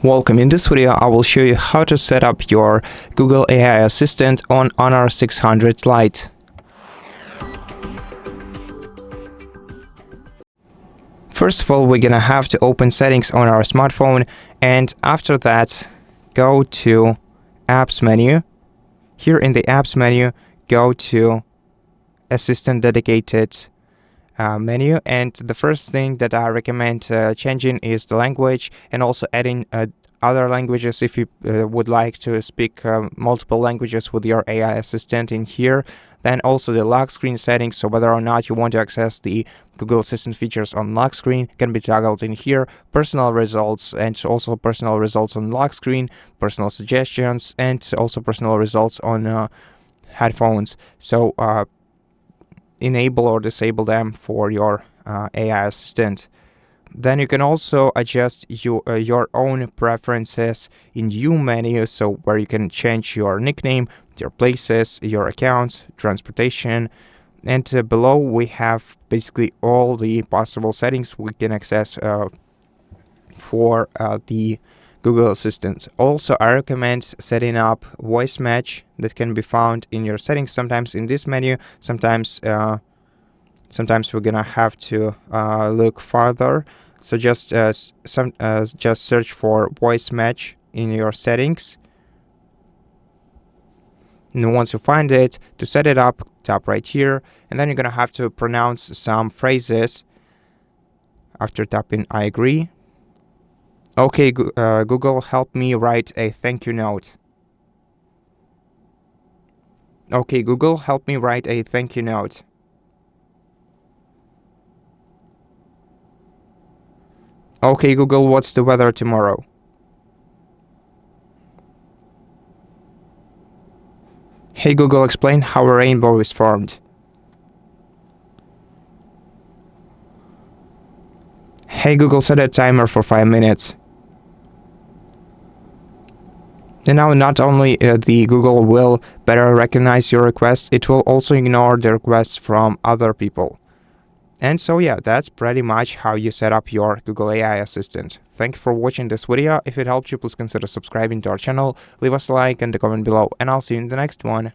Welcome. In this video, I will show you how to set up your Google AI Assistant on Honor 600 Lite. First of all, we're gonna have to open settings on our smartphone, and after that, go to Apps menu. Here in the Apps menu, go to Assistant Dedicated menu, and the first thing that I recommend changing is the language, and also adding other languages if you would like to speak multiple languages with your AI assistant in here. Then also the lock screen settings, so whether or not you want to access the Google Assistant features on lock screen can be toggled in here. Personal results, and also personal results on lock screen, personal suggestions, and also personal results on headphones. So enable or disable them for your AI assistant. Then you can also adjust your own preferences in View menu, so where you can change your nickname, your places, your accounts, transportation, and below we have basically all the possible settings we can access for the Google Assistant. Also, I recommend setting up voice match that can be found in your settings, sometimes in this menu, sometimes we're gonna have to look farther. So just search for voice match in your settings, and once you find it, to set it up, tap right here, and then you're gonna have to pronounce some phrases after tapping I agree. Okay, Google, help me write a thank you note. Okay, Google, help me write a thank you note. Okay, Google, what's the weather tomorrow? Hey Google, explain how a rainbow is formed. Hey Google, set a timer for 5 minutes. And now not only the Google will better recognize your requests, it will also ignore the requests from other people. And so yeah, that's pretty much how you set up your Google AI Assistant. Thank you for watching this video. If it helped you, please consider subscribing to our channel, leave us a like and a comment below, and I'll see you in the next one.